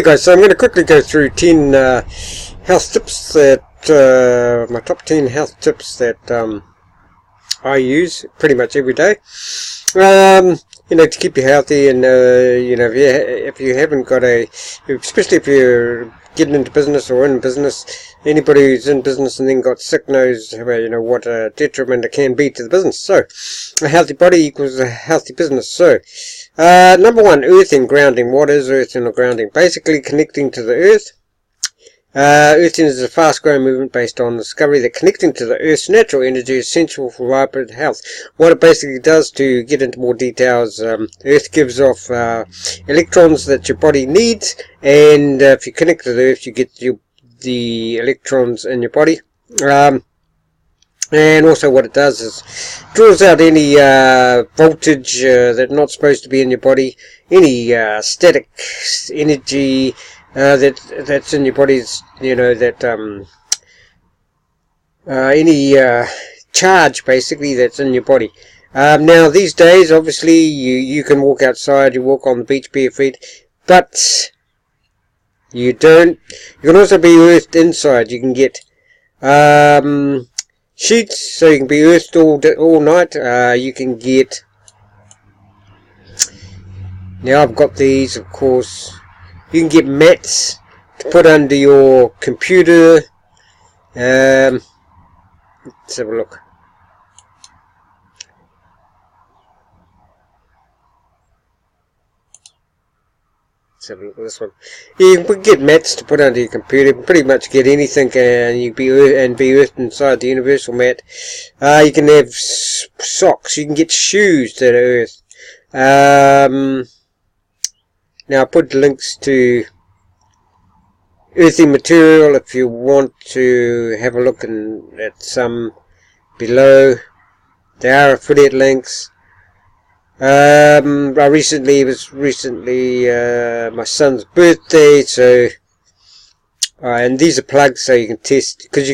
guys, so I'm going to quickly go through 10 health tips that, my top 10 health tips that I use pretty much every day. You know, to keep you healthy, and you know, if you haven't got especially if you're getting into business or in business, anybody who's in business and then got sick knows, you know, what a detriment it can be to the business. So, a healthy body equals a healthy business. So, number one, earthing, grounding. What is earthing or grounding? Basically, connecting to the earth. Earthing is a fast-growing movement based on the discovery that connecting to the Earth's natural energy is essential for vibrant health. What it basically does, to get into more details, Earth gives off electrons that your body needs, and if you connect to the Earth, you get the electrons in your body. And also what it does is draws out any voltage that's not supposed to be in your body, any static energy that's in your body's, you know, that any charge basically that's in your body. Now these days, obviously, you can walk outside, you walk on the beach bare feet, but you don't. You can also be earthed inside. You can get sheets, so you can be earthed all night. You can get. Now I've got these, of course. You can get mats to put under your computer. Let's have a look. Let's have a look at this one. You can get mats to put under your computer. You can pretty much get anything, and you be earthed inside the universal mat. You can have socks. You can get shoes that are earthed. Now I put links to earthing material if you want to have a look at some below. There are affiliate links. It was recently my son's birthday, so and these are plugs, so you can test, because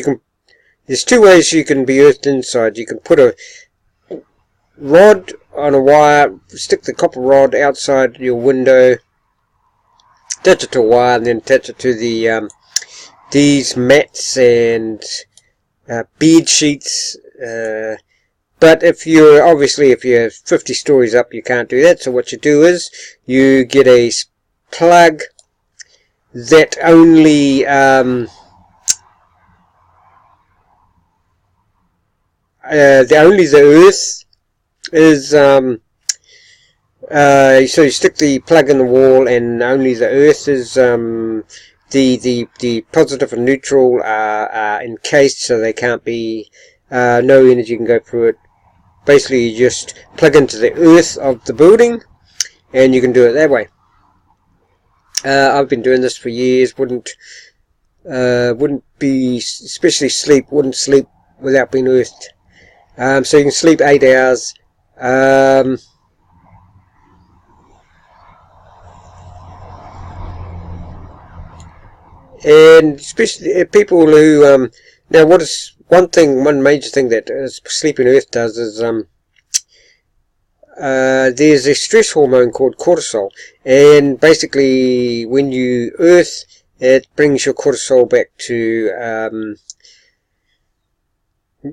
there's two ways you can be earthed inside. You can put a rod on a wire, stick the copper rod outside your window, attach it to a wire, and then attach it to the these mats and bed sheets. But if you're if you're 50 stories up, you can't do that. So what you do is you get a plug that only the earth is so you stick the plug in the wall, and only the earth is the positive and neutral are encased, so they can't be no energy can go through it. Basically, you just plug into the earth of the building, and you can do it that way. I've been doing this for years. Wouldn't be, especially wouldn't sleep without being earthed. So you can sleep 8 hours. And especially people who now, one major thing that sleeping earth does is there's a stress hormone called cortisol, and basically when you earth, it brings your cortisol back to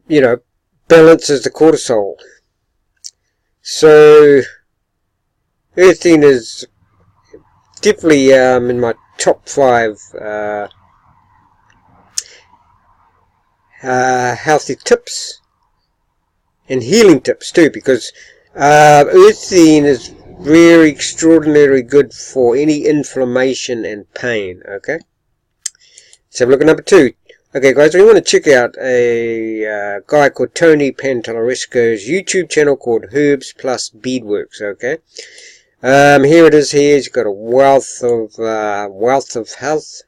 you know, balances the cortisol. So earthing is definitely in my top 5 healthy tips and healing tips too, because earthing is very extraordinarily good for any inflammation and pain. Okay, let's have a look at number 2. Okay guys, we want to check out a guy called Tony Pantalleresco's YouTube channel called Herbs Plus Beadworks. Okay, here it is. He's got a wealth of health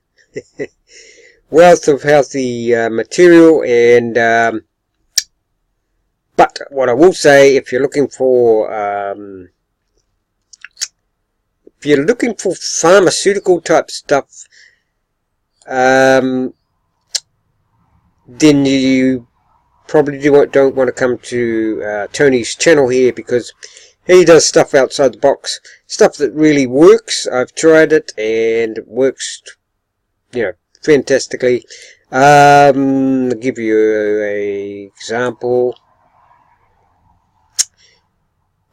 wealth of healthy material, and but what I will say, if you're looking for pharmaceutical type stuff, then you probably don't want to come to Tony's channel here, because he does stuff outside the box, stuff that really works. I've tried it and it works, fantastically. I'll give you a example.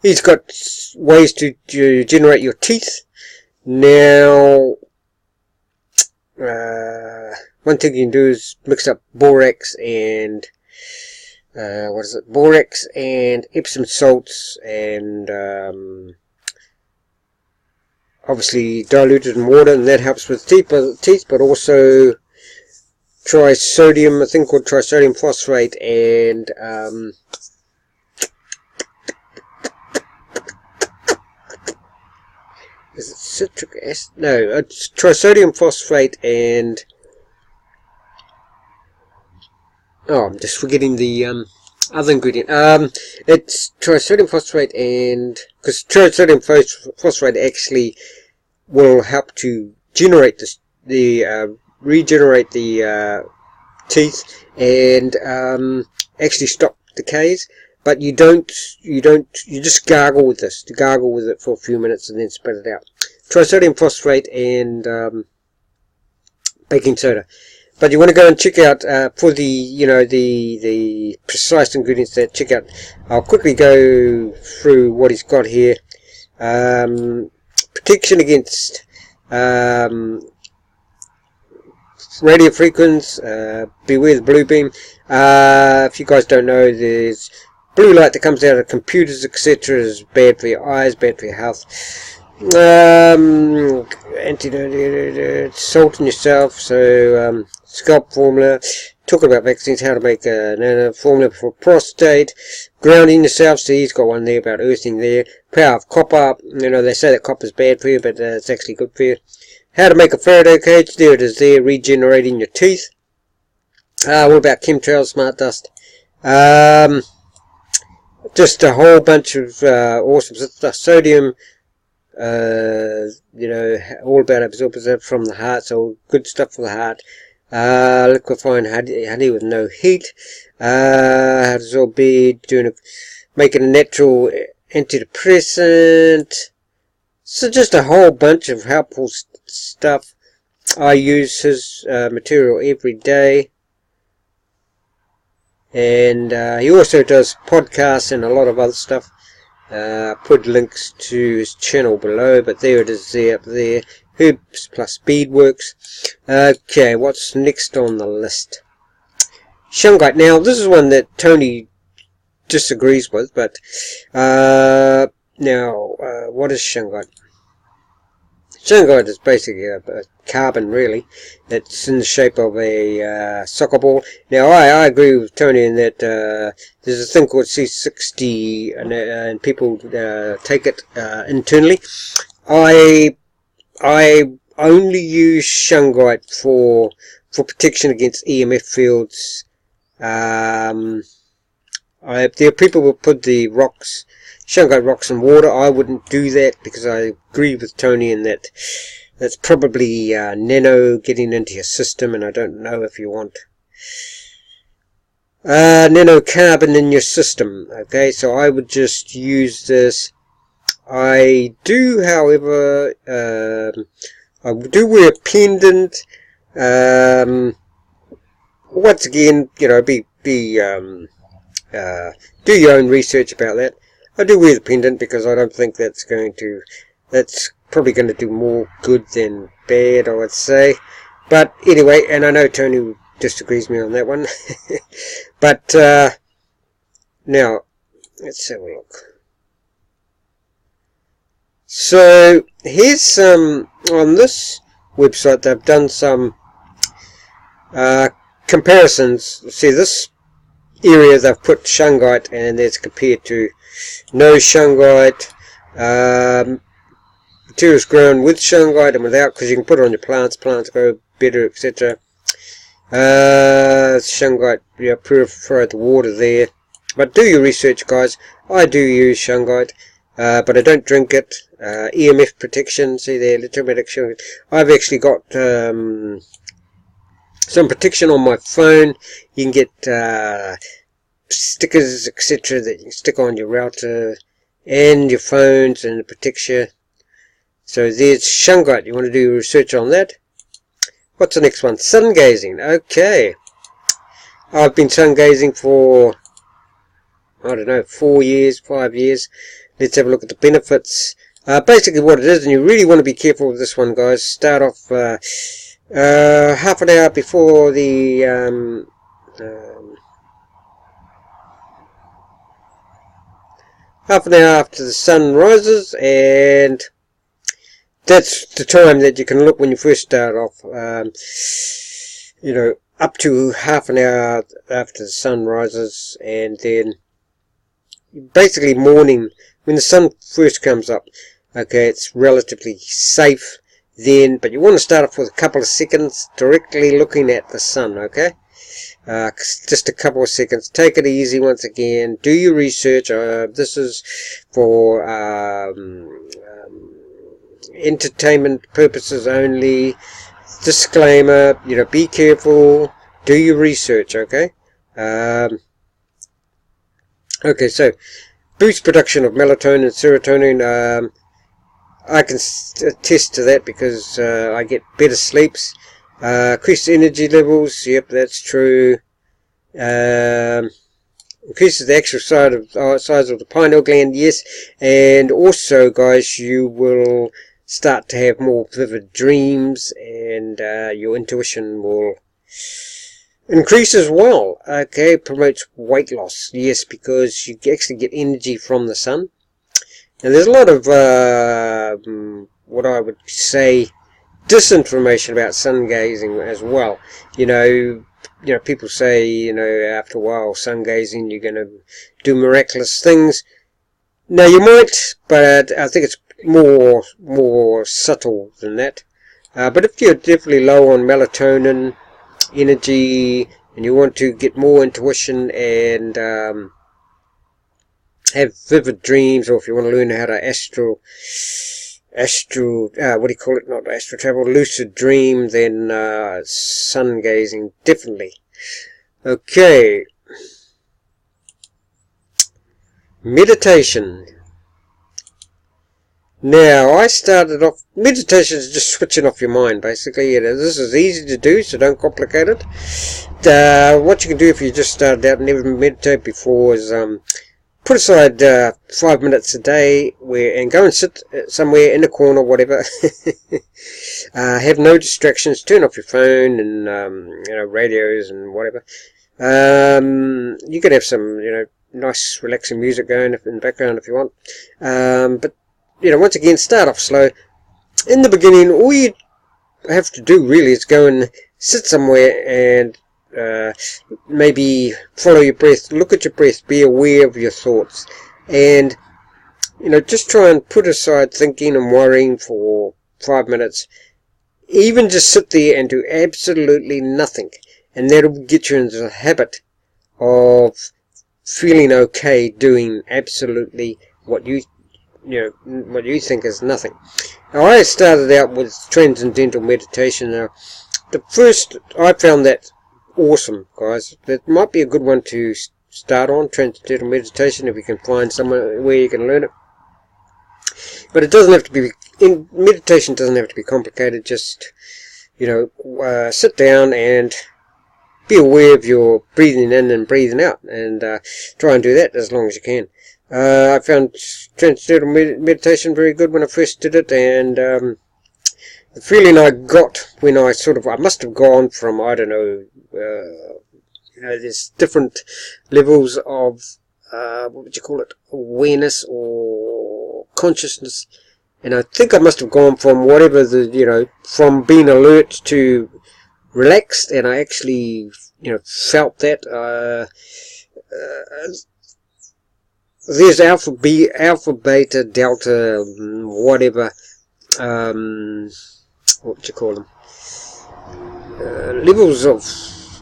He's got ways to generate your teeth. Now, one thing you can do is mix up borax and borax and Epsom salts, and obviously diluted in water, and that helps with teeth, but also trisodium, a thing called trisodium phosphate, and is it citric acid? No, it's trisodium phosphate and I'm just forgetting the other ingredient. It's trisodium phosphate, and because trisodium phosphate actually will help to generate regenerate the teeth, and actually stop decays. But you just gargle with this. You gargle with it for a few minutes and then spit it out. Trisodium phosphate and baking soda. But you want to go and check out for the the precise ingredients there. Check out. I'll quickly go through what he's got here. Protection against radio frequencies. Beware the blue beam. If you guys don't know, there's blue light that comes out of computers, etc. is bad for your eyes, bad for your health. Antidote, salt in yourself. So scalp formula. Talking about vaccines, how to make a nano formula for prostate. Grounding yourself. So he's got one there about earthing there. Power of copper. They say that copper is bad for you, but it's actually good for you. How to make a Faraday cage. There it is there. Regenerating your teeth. What about chemtrails, smart dust? Just a whole bunch of awesome stuff. Sodium, all about absorbers from the heart, so good stuff for the heart. Liquefying honey with no heat. How to absorb bead, making a natural antidepressant. So just a whole bunch of helpful stuff. I use his material every day. And he also does podcasts and a lot of other stuff. Put links to his channel below, but there it is there up there. Herbs plus Beadworks. Okay, what's next on the list? Shungite. Now, this is one that Tony disagrees with, but what is shungite? Shungite is basically a carbon, really. It's in the shape of a soccer ball. Now, I agree with Tony in that there's a thing called C60, and people take it internally. I only use shungite for protection against EMF fields. There are people who put the shungite rocks in water. I wouldn't do that because I agree with Tony in that that's probably nano getting into your system, and I don't know if you want nanocarbon in your system. Okay, so I would just use this. I do, however, I do wear a pendant. Once again, do your own research about that. I do wear the pendant because I don't think that's probably going to do more good than bad, I would say. But anyway, and I know Tony disagrees with me on that one. But now, let's have a look. So, here's some, on this website, they've done some comparisons. See, this area they've put shungite, and it's compared to no shungite, materials grown with shungite and without, because you can put it on your plants grow better, etc. Shungite, purify the water there. But do your research, guys. I do use shungite, but I don't drink it. EMF protection, see there, electromagnetic shungite. I've actually got some protection on my phone. You can get stickers, etc. that you can stick on your router and your phones and it protects you. So there's shungite. You want to do research on that. What's the next one? Sun gazing. Okay. I've been sun gazing for, I don't know, 4 years, 5 years. Let's have a look at the benefits. Basically what it is, and you really want to be careful with this one, guys. Start off half an hour before the half an hour after the sun rises, and that's the time that you can look when you first start off. You know, up to half an hour after the sun rises, and then basically morning when the sun first comes up. Okay, it's relatively safe then, but you want to start off with a couple of seconds directly looking at the sun. Okay, just a couple of seconds. Take it easy once again. Do your research. This is for entertainment purposes only. Disclaimer, you know, be careful. Do your research. Okay. Okay, so boost production of melatonin and serotonin. I can attest to that because I get better sleeps. Increase energy levels. Yep, that's true. Increases the actual size of the pineal gland. Yes, and also, guys, you will start to have more vivid dreams, and your intuition will increase as well. Okay, promotes weight loss. Yes, because you actually get energy from the sun. And there's a lot of what I would say disinformation about sun gazing as well. You know, people say, you know, after a while, sun gazing, you're going to do miraculous things. Now you might, but I think it's more subtle than that. But if you're definitely low on melatonin, energy, and you want to get more intuition and have vivid dreams, or if you want to learn how to what do you call it, not astral travel, lucid dream, then sun gazing, definitely. Okay, meditation. Now, I started off, meditation is just switching off your mind, basically. This is easy to do, so don't complicate it. What you can do if you just started out and never meditated before is put aside 5 minutes a day and go and sit somewhere in a corner, whatever. Have no distractions. Turn off your phone and you know, radios and whatever. You can have some, you know, nice relaxing music going in the background if you want. But you know, once again, start off slow. In the beginning, all you have to do really is go and sit somewhere and maybe follow your breath, look at your breath, be aware of your thoughts, and you know, just try and put aside thinking and worrying for 5 minutes. Even just sit there and do absolutely nothing, and that'll get you into the habit of feeling okay doing absolutely what you think is nothing. Now, I started out with transcendental meditation. Now, the first, I found that awesome, guys. That might be a good one to start on, transcendental meditation, if you can find somewhere where you can learn it. But it doesn't have to be, meditation doesn't have to be complicated. Just, you know, sit down and be aware of your breathing in and breathing out, and try and do that as long as you can. I found transcendental meditation very good when I first did it, and the feeling I got when I must have gone from, I don't know, you know, there's different levels of, what would you call it, awareness or consciousness, and I think I must have gone from whatever from being alert to relaxed, and I actually, you know, felt that, there's alpha, beta, delta, whatever, what would you call them, levels of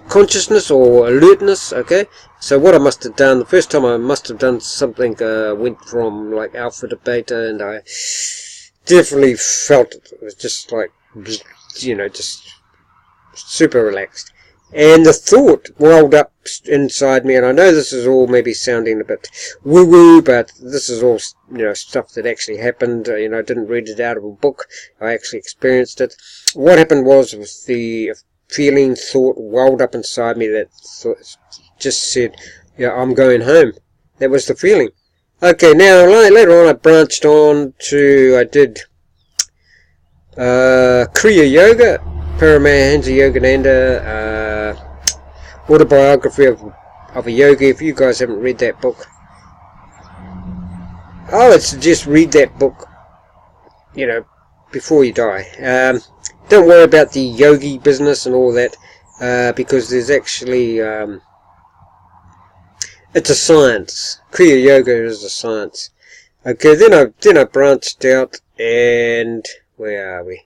consciousness or alertness. Okay, so what I must have done, the first time I must have done something, went from like alpha to beta, and I definitely felt it. It was just like, you know, just super relaxed. And the thought welled up inside me, and I know this is all maybe sounding a bit woo-woo, but this is all, stuff that actually happened. I didn't read it out of a book. I actually experienced it. What happened was the feeling, thought welled up inside me that just said, yeah, I'm going home. That was the feeling. Okay, now later on I branched on to, I did Kriya Yoga, Paramahansa Yogananda, autobiography of a yogi. If you guys haven't read that book, I would suggest read that book, before you die. Don't worry about the yogi business and all that, because there's actually, it's a science. Kriya Yoga is a science. Okay, then I branched out, and where are we?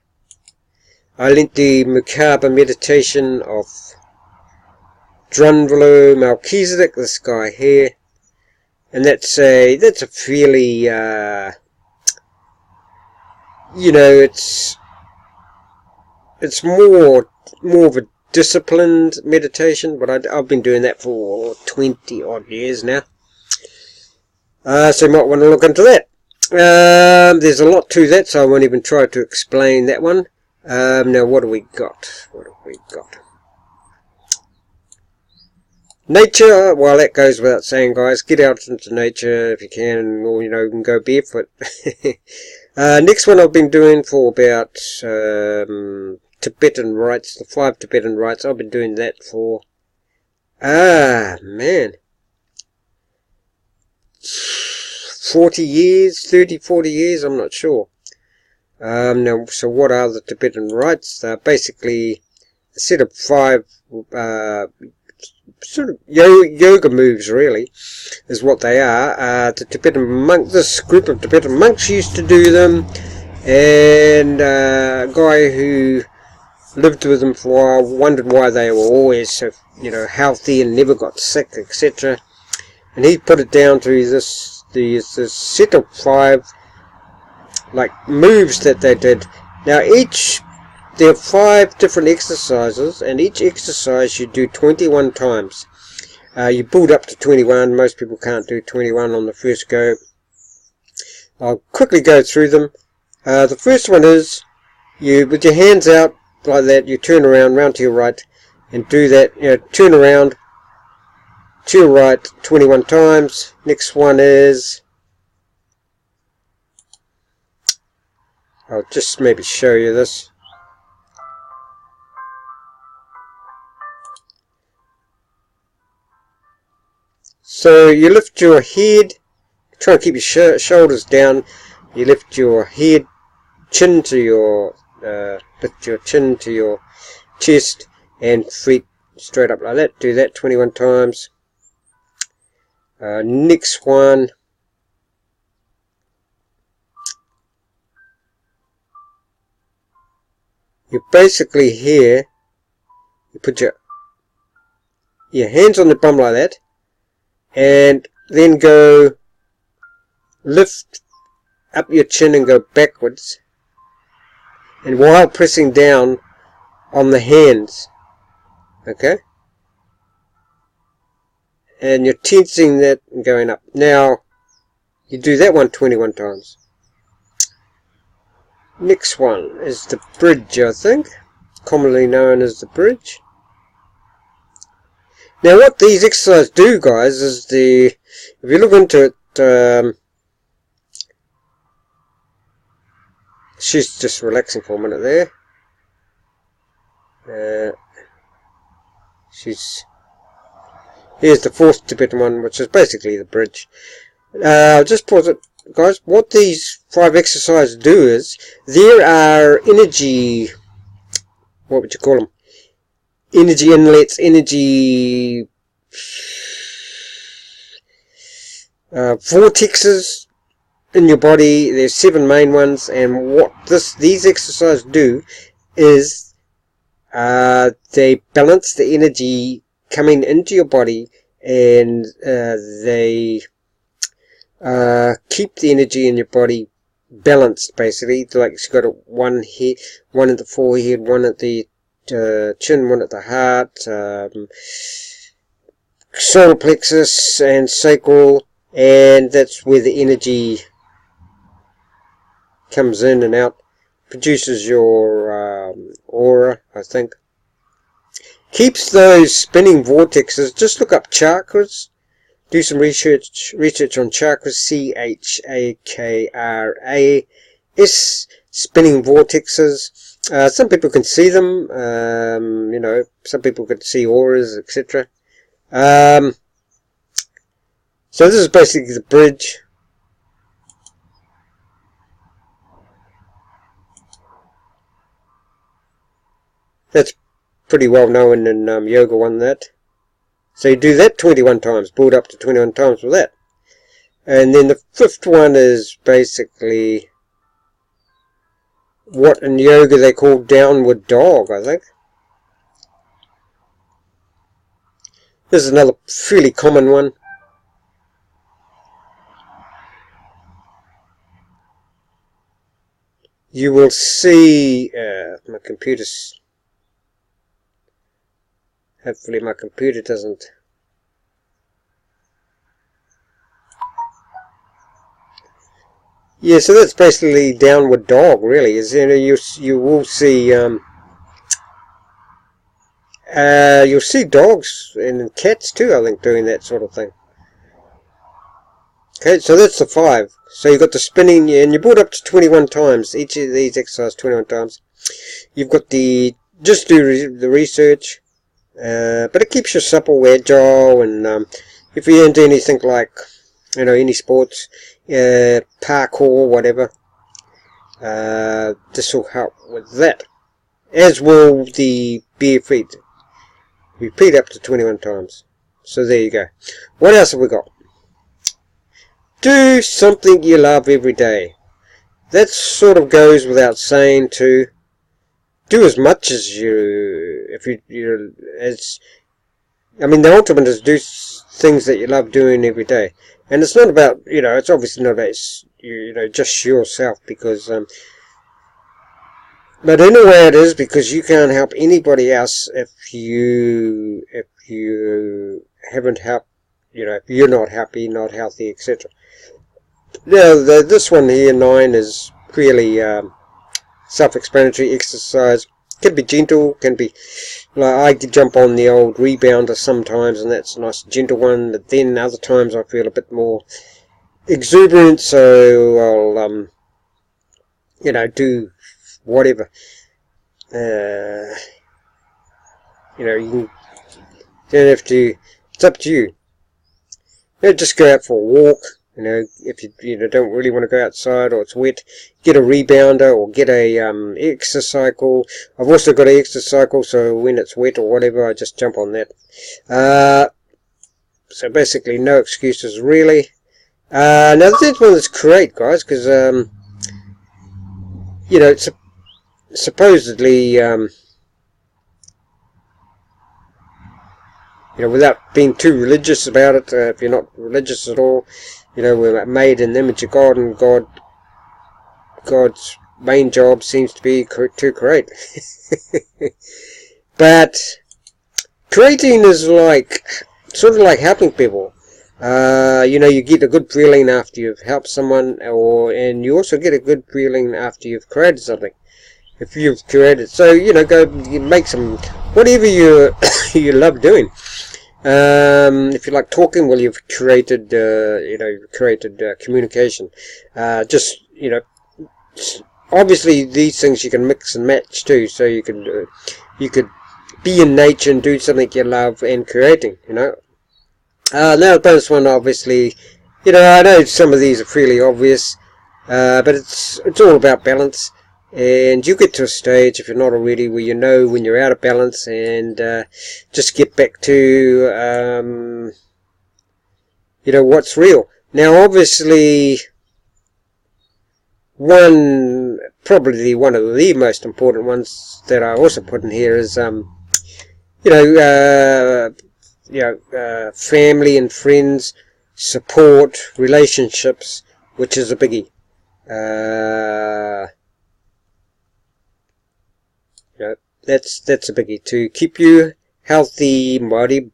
I learnt the Merkaba meditation of Drunvalo Melchizedek, this guy here, and that's a fairly, it's more of a disciplined meditation, but I've been doing that for 20 odd years now. So you might want to look into that. There's a lot to that, so I won't even try to explain that one. Now what do we got? Nature, well, that goes without saying, guys. Get out into nature if you can, or you can go barefoot. Next one I've been doing for about Tibetan rites, the 5 Tibetan rites. I've been doing that for 40 years, 30-40 years, I'm not sure. Now, so what are the Tibetan rites? They're basically a set of 5 sort of yoga moves, really, is what they are. The Tibetan monk, this group of Tibetan monks used to do them, and a guy who lived with them for a while wondered why they were always so, healthy and never got sick, etc. And he put it down to this set of 5 moves that they did. Now there are 5 different exercises, and each exercise you do 21 times. You build up to 21. Most people can't do 21 on the first go. I'll quickly go through them. The first one is, with your hands out like that, you turn around, round to your right, and do that, turn around to your right 21 times. Next one is, I'll just maybe show you this. So you lift your head, try and keep your shoulders down. You lift your head, chin to your, lift your chin to your chest, and feet straight up like that. Do that 21 times. Next one. You basically here, you put your hands on the bum like that, and then go lift up your chin and go backwards, and while pressing down on the hands, okay, and you're tensing that and going up. Now you do that one 21 times. Next one is the bridge, I think, commonly known as the bridge. Now what these exercises do, guys, is if you look into it, she's just relaxing for a minute there. Here's the 4th Tibetan one, which is basically the bridge. Just pause it, guys. What these 5 exercises do is, there are energy, what would you call them? Energy inlets, energy vortexes in your body. There's 7 main ones, and what these exercises do is they balance the energy coming into your body, and they keep the energy in your body balanced, basically. Like, you've got one at the forehead, one at the chin, one at the heart, solar plexus and sacral, and that's where the energy comes in and out, produces your aura, I think. Keeps those spinning vortexes. Just look up chakras. Do some research on chakras. C-H-A-K-R-A-S. Spinning vortexes. Some people can see them. You know, some people can see auras, etc. So this is basically the bridge. That's pretty well known in Yoga 1, that. So you do that 21 times, build up to 21 times with that. And then the fifth one is basically what in yoga they call downward dog, I think. This is another fairly common one. You will see, my computer's, hopefully my computer doesn't. Yeah, so that's basically downward dog, really. Is, you know, you will see you'll see dogs and cats too, I think, doing that sort of thing. Okay, so that's the 5. So you've got the spinning, and you build up to 21 times. Each of these exercises 21 times. You've got the, just do the research. But it keeps you supple, agile, and if you're into anything like, you know, any sports, parkour, whatever, this will help with that. As will the bare feet. Repeat up to 21 times. So there you go. What else have we got? Do something you love every day. That sort of goes without saying too. Do as much as I mean, the ultimate is do things that you love doing every day. And it's not about, you know, it's obviously not about, you know, just yourself, because, but in a way it is, because you can't help anybody else if you haven't helped, you know, if you're not happy, not healthy, etc. Now, this one here, 9, is really, self-explanatory. Exercise can be gentle, can be like I jump on the old rebounder sometimes, and that's a nice gentle one. But then other times I feel a bit more exuberant, so I'll you know, do whatever. You know, you don't have to. It's up to you. You know, just go out for a walk. You know, if you know, don't really want to go outside or it's wet, get a rebounder or get a exercycle. I've also got an exercycle, so when it's wet or whatever, I just jump on that. So basically, no excuses really. Now this one is great, guys, because you know, it's supposedly you know, without being too religious about it, if you're not religious at all, you know, we're made in the image of God, and God's main job seems to be to create. But creating is like, sort of like helping people. You know, you get a good feeling after you've helped someone, and you also get a good feeling after you've created something. If you've created, so, you know, go make some, whatever you love doing. If you like talking, well, you've created, you know, communication. Just, you know, obviously these things you can mix and match too. So you could be in nature and do something you love and creating. You know. Now the bonus one, obviously, you know, I know some of these are fairly obvious, but it's all about balance. And you get to a stage, if you're not already, where you know when you're out of balance, and just get back to you know, what's real. Now obviously probably one of the most important ones that I also put in here is you know, family and friends, support, relationships, which is a biggie. That's a biggie, to keep you healthy, body,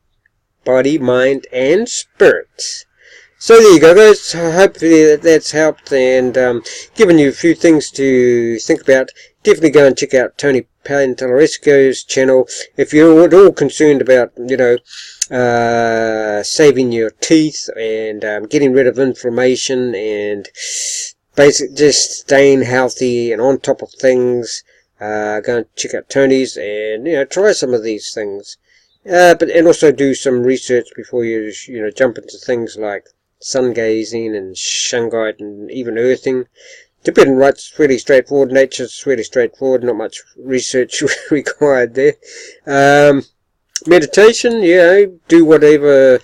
mind, and spirit. So there you go, guys. Hopefully that's helped and given you a few things to think about. Definitely go and check out Tony Pantalleresco's channel if you're at all concerned about, saving your teeth and getting rid of inflammation and basically just staying healthy and on top of things. Go and check out Tony's and try some of these things. And also do some research before you jump into things like sun gazing and shungite and even earthing. Tibetan right's fairly straightforward. Nature's fairly straightforward. Not much research required there. Meditation, do whatever.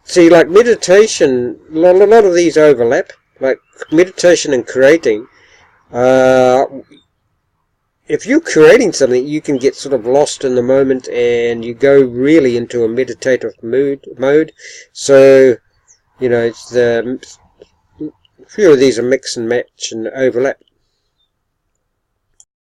See, like meditation, a lot of these overlap. Like meditation and creating. If you're creating something, you can get sort of lost in the moment and you go really into a meditative mode. So, it's a few of these are mix and match and overlap.